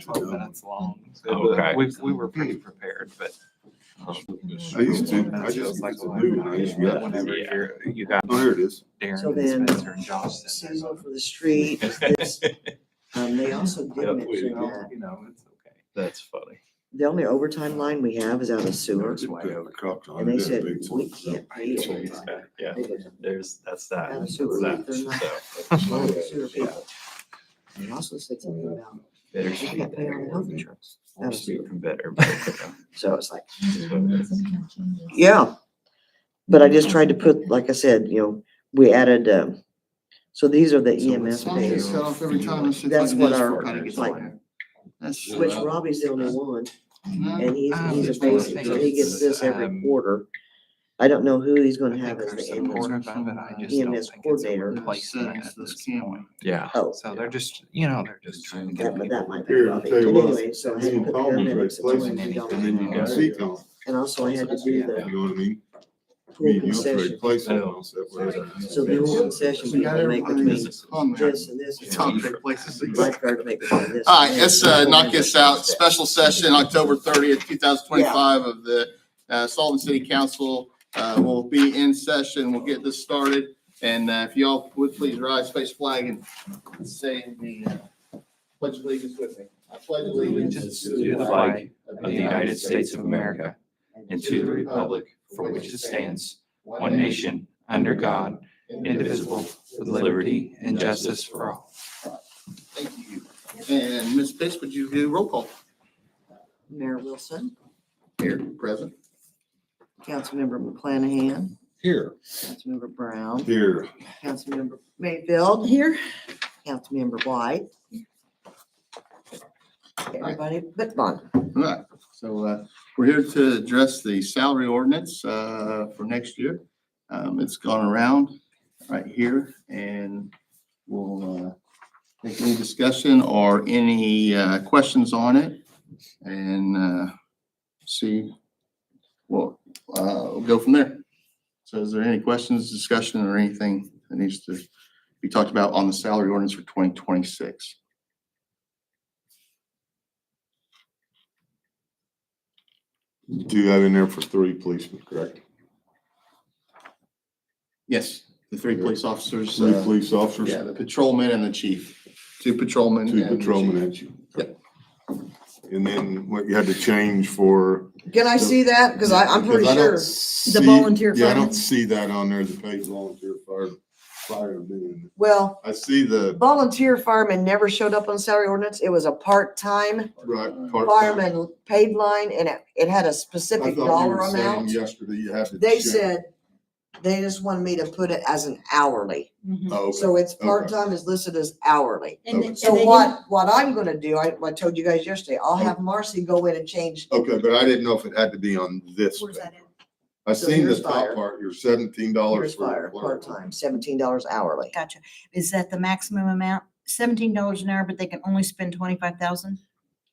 12 minutes long. So Okay. we were pretty prepared, but I used to, I just, like it's a new one, I used to get. whenever you got Oh, here it is. Darren So and then, Spencer and Josh sitting seasonal for the street, this, they also Yeah, did mention there, that you know, it's okay. That's funny. the only overtime line we have is out of sewer. They put the crops on And they it, said, big we ones. can't pay overtime. Yeah, that's that. Out of sewer, That's they're that. not So, one of the sewer people. They also said something about, better we speak can't pay our health insurance. Out of sewer. better. So it's like, yeah. But I just tried to put, like I said, we added, so these are the EMS pays, Set off every time. Let's see if That's I can what just our- kinda get like- on. That's which Robbie's the only one. And he's a just basic, so he gets this every quarter. I don't know who he's gonna I have think as they're the ambulance. supportive of it. I just EMS don't think it's a coordinator. replacement at Settings, this this camera. point. Yeah. Oh, So they're just, they're just trying to get that, but that people. might be Here, Robbie. tell you But what, anyway, so I had to me put and Tom was paramedics at right $22 places, and then you can an see hour. Tom, And also I had to do the you know what I mean? pool Me and you trade concession. places, and I'll sit where it's- So the pool concession, We got people make everybody between that's on there. this and this. Top great places. Lifeguards make between this. All right, let's knock this out. Special session, October 30th, 2025 of the Sullivan City Council. Will be in session. We'll get this started. And if y'all would please rise, face flag, and say the pledge of allegiance with me. I pledge Allegiance to the flag of the United States of America and to the republic for which it stands, one nation, under God, indivisible, with liberty and justice for all. Thank you. And Ms. Pitts, would you do roll call? Mayor Wilson, Here, present. Councilmember McClanahan, Here. Councilmember Brown, Here. Councilmember Mayfield. Here. Councilmember White. Everybody but Vaughn. All right, so we're here to address the salary ordinance for next year. It's gone around right here, and we'll take any discussion or any questions on it and see. Well, we'll go from there. So is there any questions, discussion, or anything that needs to be talked about on the salary ordinance for 2026? Do you have in there for 3 policemen, correct? Yes, the 3 police officers. 3 police officers, Yeah, the patrolman and the chief, 2 patrolmen. 2 and the patrolmen chief. and you. Yep. And then what you had to change for. Can I see that? Because I'm pretty Because I don't sure. see- volunteer Yeah, I firemen? don't see that on there, the paid volunteer fireman. Well, I see the, volunteer fireman never showed up on salary ordinance. It was a part-time right, part. fireman paid line and it had a I specific thought you dollar were saying amount. yesterday you had to. They change. said they just wanted me to put it as an hourly. Oh, okay. So it's Okay. part-time is listed as hourly. Okay. And So they what I'm gonna do, I told you guys yesterday, I'll have Marcy go in and change. Okay, but I didn't know if it had to be on this. Where's thing. that at? I So seen the here's top fire. part, you're $17 Here's for. fire, part-time, $17 hourly. Gotcha. Is that the maximum amount? $17 an hour, but they can only spend 25,000?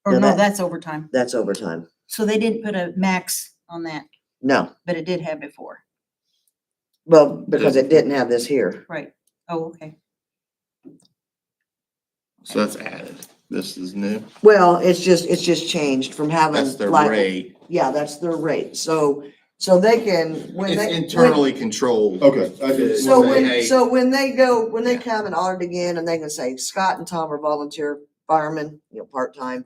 Or No, no, that- that's overtime. That's overtime. So they didn't put a max on that, No, but it did have before. well, because it didn't have this here. Right. Oh, okay. So that's added. This is new. Well, it's just changed from having. That's their like- rate. Yeah, that's their rate. So they can, when It's they. internally controlled. Okay, I did. So Say, when, hey. so when they go, when they Yeah. come and audit again and they can say Scott and Tom are volunteer firemen, part-time,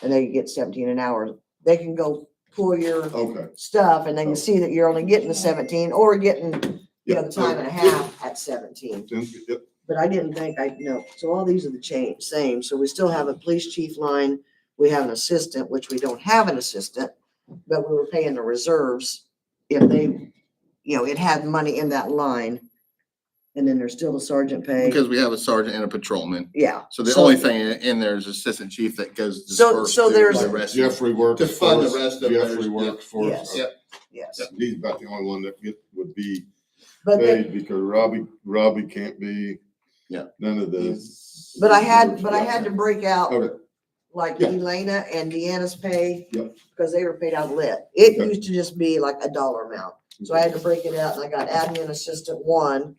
and they get 17 an hour, they can go pull your Okay. stuff and they can see that you're only getting the 17 or getting, Yeah, the time and a okay. half at 17. Sounds good. Yep. But I didn't think so all these are the same. So we still have a police chief line. We have an assistant, which we don't have an assistant, but we were paying the reserves if they, it had money in that line. And then there's still the sergeant pay. Because we have a sergeant and a patrolman. Yeah. So the only thing in there is assistant chief that goes dispersed so to there's- the rest of it. Jeffrey works. To fund the for us. rest of Jeffrey theirs, works for Yes. us. Yep. Yes. He's about the only one that would be But paid because Robbie can't be. Yeah. None of the. but I had to break out Okay, like Yeah. Elena and Deanna's pay. Yep. Because they were paid out of lit. It Okay. used to just be like a dollar amount. So I had to break it out and I got admin assistant 1,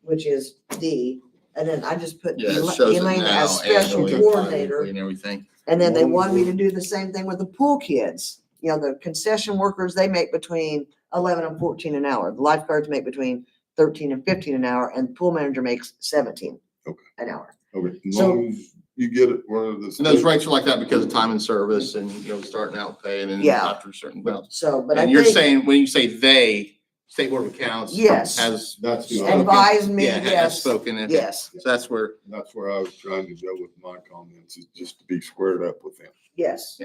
which is D. And then I just put Yeah, it shows it Elena now as special annually, coordinator. And everything. And then they wanted me to do the same thing with the pool kids. You know, the concession workers, they make between 11 and 14 an hour. The lifeguards make between 13 and 15 an hour, and the pool manager makes 17 Okay. an hour. Okay, as So- long as you get it, one of the. And those rates are like that because of time and service and, you know, starting out pay and then Yeah. after a certain amount. So, but I And you're think, saying, when you say they, State Board of Accounts. Yes. Has. That's who I- spoken- Advise me, yeah, has yes. Spoken. Okay. yes, So that's where, That's where I was trying to go with my comments, is just to be squared up with them. yes.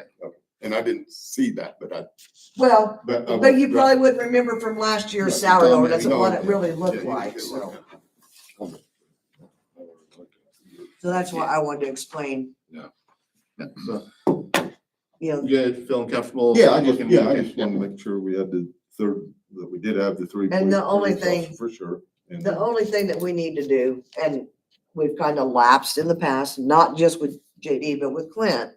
And I didn't see that, but Well, but. but you probably wouldn't remember from last year's salary ordinance No, what it yeah, really yeah, looked you like, can so. look at So that's why I wanted to explain, so, you know, good, feeling comfortable. it. Yeah, I looking- just wanted to make sure we had that we did have the three. And the police only officers thing- For sure. And- the only thing that we need to do, and we've kind of lapsed in the past, not just with JD, but with Clint.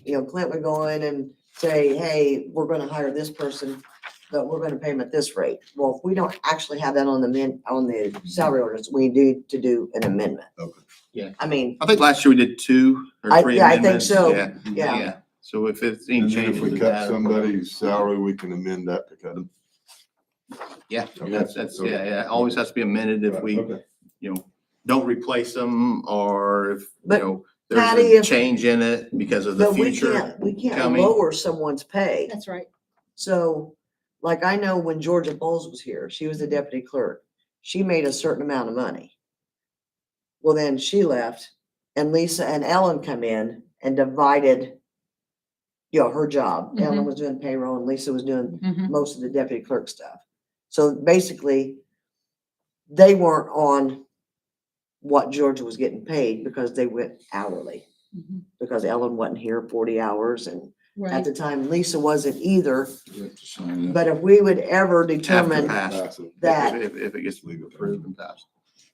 You know, Clint would go in and say, hey, we're gonna hire this person, but we're gonna pay him at this rate. Well, if we don't actually have that on the salary orders, we need to do an amendment. Okay. Yeah. I mean, I think last year we did 2 or I- 3 yeah, I think amendments. so. Yeah. yeah, So if it's any And then changes if we to cut that. somebody's salary, we can amend that to cut them. Yeah, Okay. that's, yeah, always has to be amended if we, Okay. you know, don't replace them or if, you But, know, Patty, there's a if- change in it because of the but we future. can't coming. lower someone's pay. That's right. So, like, I know when Georgia Bowles was here, she was the deputy clerk. She made a certain amount of money. Well, then she left and Lisa and Ellen come in and divided, you know, her job. Ellen Mhm. was doing payroll and Lisa was doing Mhm. most of the deputy clerk stuff. So basically, they weren't on what Georgia was getting paid because they went hourly. Mhm. Because Ellen wasn't here 40 hours and at Right. the time Lisa wasn't either. You have to sign that. But if we would ever After determine, pass, Pass it. that- if it gets approved and passed.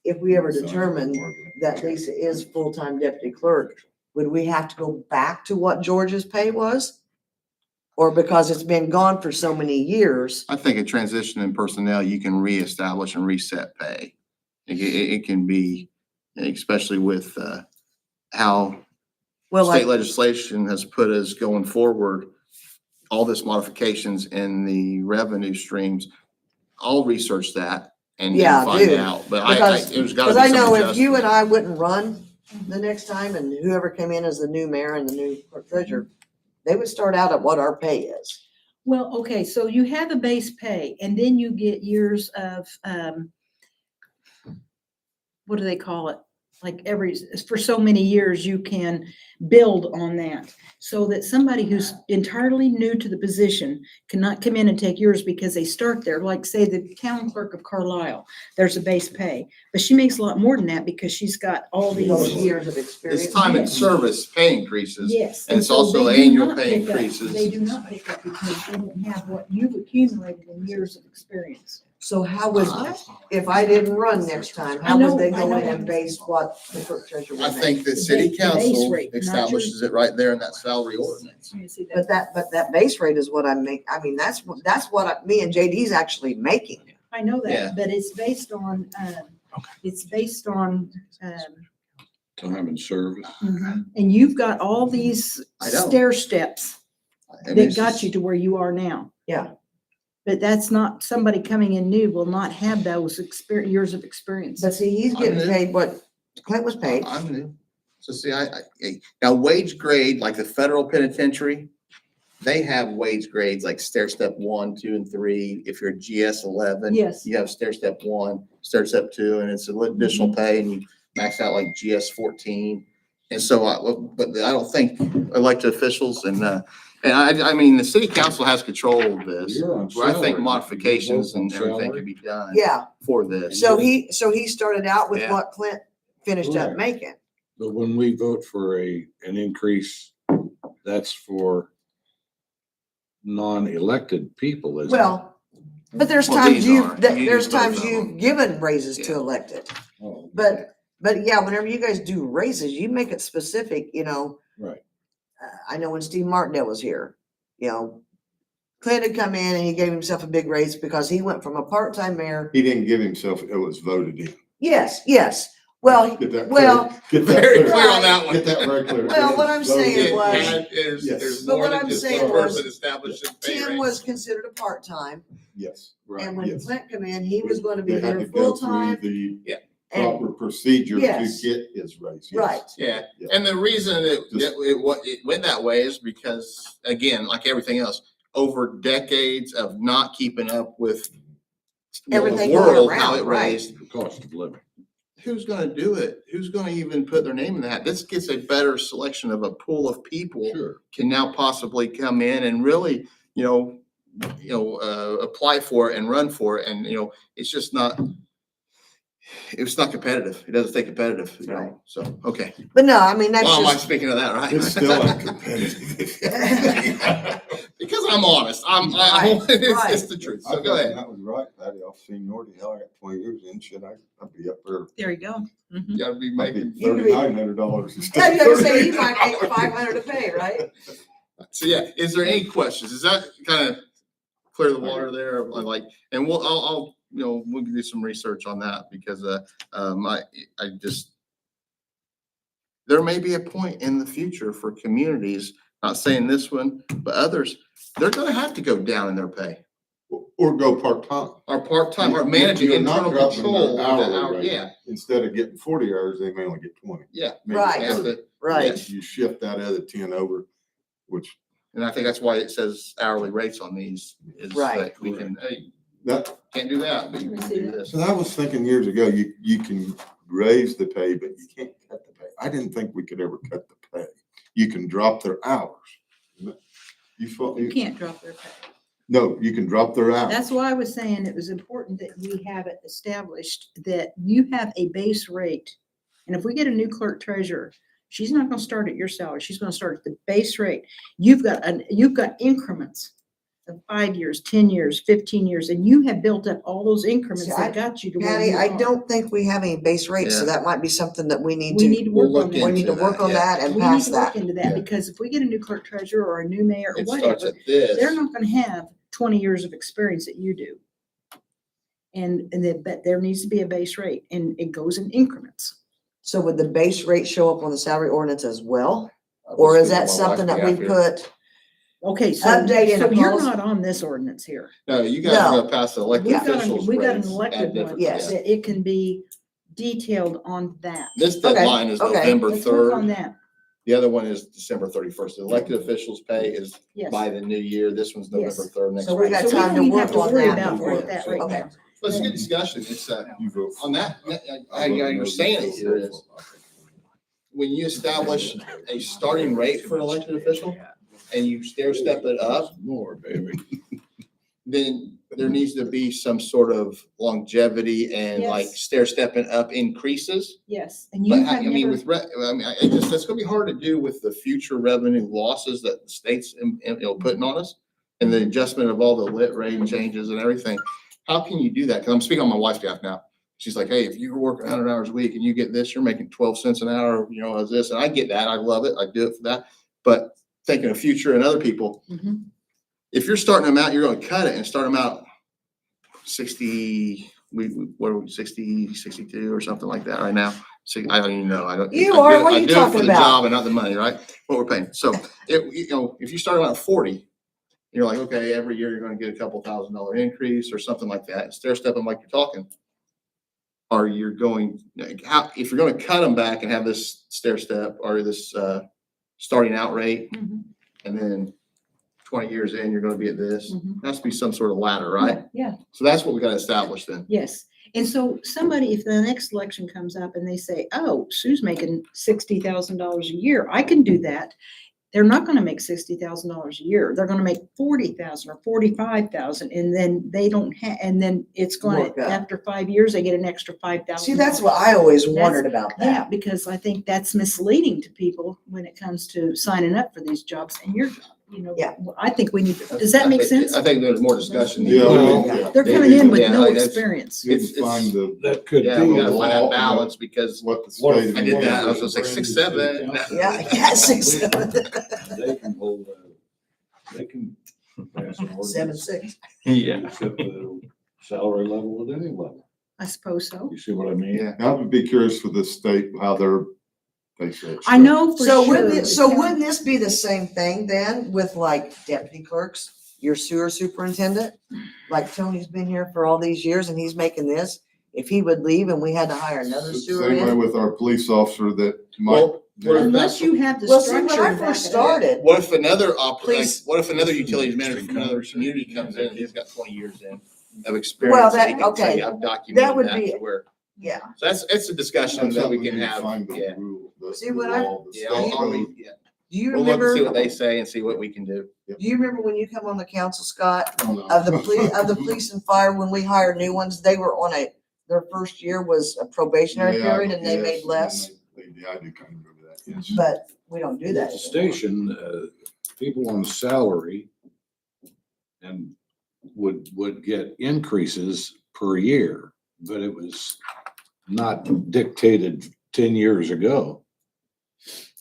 if we ever Sign it. determine that Lisa is full-time deputy clerk, would we have to go back to what George's pay was? Or because it's been gone for so many years? I think a transition in personnel, you can reestablish and reset pay. It can be, especially with how Well, state like, legislation has put us going forward, all this modifications in the revenue streams. I'll research that and Yeah, find dude. out, but Because- there's gotta because be I some know if you and adjustment. I wouldn't run the next time and whoever came in as the new mayor and the new clerk treasurer, they would start out at what our pay is. Well, okay, so you have a base pay and then you get years of, what do they call it? Like for so many years, you can build on that. So that somebody who's entirely new to the position cannot come in and take yours because they start there. Like say the town clerk of Carlisle, there's a base pay, but she makes a lot more than that because she's got all Those these. years of experience. It's time and Yes. service pay increases. Yes. And it's so also they do annual not pay pick up- increases. They do not pick up because they don't have what you've accumulated in years of experience. So how would, if I didn't run next time, how would they I go know. in and base what the clerk treasurer I would make? think the The city base council rate, not establishes it right there in that salary ordinance. Let me see that. But that base rate is what I make, I mean, that's what me and JD's actually making. I know Yeah. that, but it's based on, it's based on, Time and service. and you've got all these I know. stair steps And that this got is- you to where you are now. Yeah. But that's not, somebody coming in new will not have those years of experience. But see, he's getting I'm new. paid what Clint was paid. I'm new. So see, now wage grade, like the federal penitentiary, they have wage grades like stair step 1, 2, and 3. If you're GS 11. Yes. You have stair step 1, stair step 2, and it's a little Mm-hmm. additional pay and you max out like GS 14. And so, but I don't think elected officials and I mean, the city council has control of this. You're on Where I think salary. modifications You and vote on everything salary. can be done Yeah, for this. so he started out with Yeah. what Clint finished up Correct. making. But when we vote for an increase, that's for non-elected people, isn't it? Well, but there's Well, times these you, are. there's You vote times on you've them. given raises to Yeah. elected. Oh, But yeah, whenever you guys do raises, you make it specific, you know. Right. I know when Steve Martindale was here, you know, Clint had come in and he gave himself a big raise because he went from a part-time mayor. He didn't give himself, it was voted in. Yes, yes. Well, Get that well, clear. Get that Very clear. clear on that one. Get that very clear. Well, what I'm saying was- There's But more what than I'm just saying one was, person establishing pay Tim rates. was considered a part-time, Yes, right, and when yes. Clint come in, he was gonna be They had there to go through full-time. The And, proper procedure to Yes. get his raise. yes. right, Yeah, Yeah. and the reason it went that way is because, again, like everything else, over decades of not keeping up with the Everything going world, how around, it right. raised. The cost of living. Who's gonna do it? Who's gonna even put their name in that? This gets a better selection of a pool of people Sure. can now possibly come in and really, apply for it and run for it. And, it's just not, it's not competitive. It doesn't stay competitive, Right. So, okay. but no, I mean, that's Well, am I just, speaking of that, right? It's still uncompetitive. Because I'm honest. Right, It's the truth. So go ahead. That was right, Patty, off seniority, hell, I got 20 years in, shit, I'd be up there. There you go. Mhm. You gotta be I'd be making. You could be- $3,900 yeah, instead. you gotta say, you might make 500 to pay, right? So yeah, is there any questions? Is that kind of clear the water there? Like, and I'll we can do some research on that because I just, there may be a point in the future for communities, not saying this one, but others, they're gonna have to go down in their pay. Or go part-time. Or part-time, or managing You're not internal dropping their control. of the hourly hour- rate. Yeah, Instead of getting 40 hours, they may only get 20. yeah. Maybe Right. They have 30. to- Right, You shift that other 10 over, which, And I think that's why it says hourly rates on these is Right. that we can, hey, that, can't do that, but you Let me can see do that. this. so I was thinking years ago, you can raise the pay, but you can't cut the pay. I didn't think we could ever cut the pay. You can drop their hours. You can't drop their pay. No, you can drop their hours. That's why I was saying it was important that we have it established that you have a base rate. And if we get a new clerk treasurer, she's not gonna start at your salary. She's gonna start at the base rate. You've got increments of 5 years, 10 years, 15 years, and you have built up all those increments See, that got you to where Patty, you I are. don't think we have any base rates, so Yeah. that might be something that we need We to, need to We'll work on look that. we need to into work on yeah. that and We need pass to look that. into that Yeah. because if we get a new clerk treasurer or a new mayor or It starts whatever, at this. they're not gonna have 20 years of experience that you do. But there needs to be a base rate and it goes in increments. So would the base rate show up on the salary ordinance as well? Or is that something that we put? Okay, so, Update in so a you're policy. not on this ordinance here. No, you guys are No. gonna pass the We've elected got officials. we've got an rates at elected different- one, Yes. that it can be detailed on that. This Okay, deadline is okay. November Let's work on 3rd. that, The other one is December 31st. The elected officials pay is yes. by the new year. This one's November Yes. 3rd next So we week. got So we time don't to even work have to on worry that about before. that right Okay. now. But it's a good discussion. It's, You vote for on that, how you're saying it here is, when you establish a starting rate for an elected official and you stair step it up, More, baby. then there needs to be some sort of longevity and like Yes. stair stepping up increases. Yes, and you But have I mean, never, with, it just, that's gonna be hard to do with the future revenue losses that the state's, putting on us. And the adjustment of all the lit rate changes and everything. How can you do that? Cause I'm speaking on my wife's behalf now. She's like, hey, if you're working 100 hours a week and you get this, you're making 12 cents an hour, as this, and I get that. I love it. I do it for that. But thinking of future and other people, Mhm. if you're starting them out, you're gonna cut it and start them out 60, what are we, 60, 62 or something like that right now. So I don't even know. I don't. You I are? do it- What are I you do it for talking the about? job and not the money, right? What we're paying. So if you start them out at 40, you're like, okay, every year you're gonna get a couple $1,000 increase or something like that. Stair step them like you're talking. Or you're going, if you're gonna cut them back and have this stair step or this starting out rate, Mhm. and then 20 years in, you're gonna be at this. Mhm. There has to be some sort of ladder, right? Yeah, So that's what we gotta establish then. yes. And so somebody, if the next election comes up and they say, oh, Sue's making $60,000 a year, I can do that. They're not gonna make $60,000 a year. They're gonna make 40,000 or 45,000, and then they don't have, and then it's gonna, Work up. after 5 years, they get an extra 5,000. See, that's what I always wondered about Yeah, that. because I think that's misleading to people when it comes to signing up for these jobs and your job, Yeah. I think we need to, does that make sense? I think there's more discussion. Yeah, Well, yeah. They're coming in with Yeah, no like that's- experience. You It's- can find the, That could Yeah, we be. gotta find law, that balance because what the What if state. I did that, I was gonna say 6, 7. Yeah, yeah, 6, 7. They can hold, they can pass an ordinance. 7, 6. Yeah. Set the salary level at any level. I suppose so. You see what I mean? Yeah. I would be curious for the state, how they say it's I know for So sure. wouldn't it, the so county- wouldn't this be the same thing then with like deputy clerks, your sewer superintendent? Like Tony's been here for all these years and he's making this. If he would leave and we had to hire another sewer Same way in. with our police officer that might. Well, what if Unless you have the Well, see, structure. when I to back first it up. started, What if another Please. what if another utilities manager from another community comes in and he's got 20 years in of Well, experience? that- and he can say, okay. I've That documented would that be- to where, yeah. so it's a discussion that we can have. Yeah. See, when I- Yeah, I'll read, yeah. Do you We'll look and see remember, what they say and see what we can do. do you remember when you come on the council, Scott, Oh, of the police and fire, when we hired new ones, they were on their first year was a probationary period and they made less, Yeah, I do kind of remember that, yes. but we don't do that At the anymore. station, people on salary and would get increases per year, but it was not dictated 10 years ago.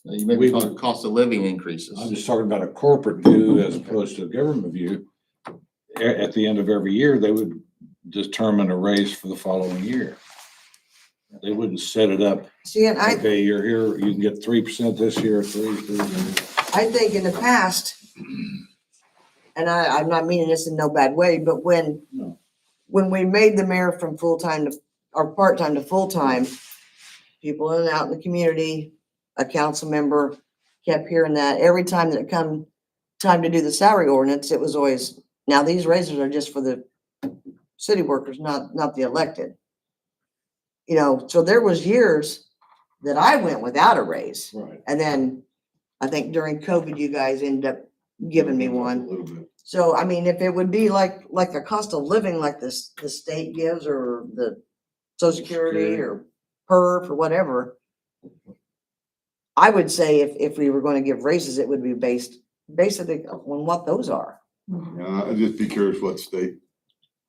You may be talking cost of living increases. I'm just talking about a corporate view as opposed to a government view. At the end of every year, they would determine a raise for the following year. They wouldn't set it up, See, and okay, you're here, you can get 3% this year, 3. I think in the past, and I'm not meaning this in no bad way, but when No. we made the mayor from full-time to, or part-time to full-time, people in and out in the community, a council member kept hearing that every time that it come time to do the salary ordinance, it was always, now these raises are just for the city workers, not the elected. You know, so there was years that I went without a raise. Right. And then I think during COVID, you guys ended up giving me A one. little bit. So, I mean, if it would be like a cost of living like this, the state gives or the social security or PERF or whatever, I would say if we were going to give raises, it would be based basically on what those are. Yeah, I'd just be curious what state.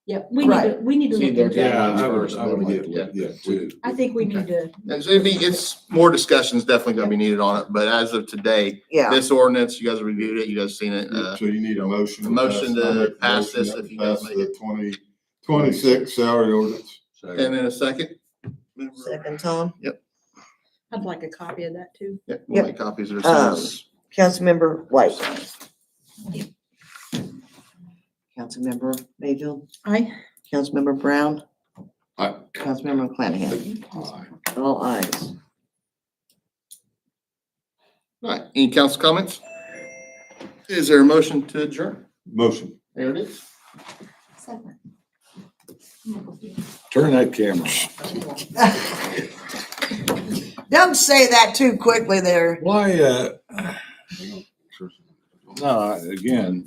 Yeah, we Right. need to See look their into Yeah, that. Yeah, I would, first, I would then we like to get- look at that too. I think we need to, And so it's more discussions definitely gonna be needed on it, but as of today, Yeah. this ordinance, you guys reviewed it, you guys seen it, So you need a motion. a motion to I make a pass motion this that if we you guys pass make the it. 2026 salary ordinance. and then a second. Second, Tom. I'd like a copy of that too. Yeah, we'll make copies of it as Councilmember White. Councilmember Mayfield. Aye. Councilmember Brown. Aye. Councilmember McClanahan. All ayes. All right, any council comments? Is there a motion to adjourn? Motion. There it is. Turn that camera off. Don't say that too quickly there. Why, no, again,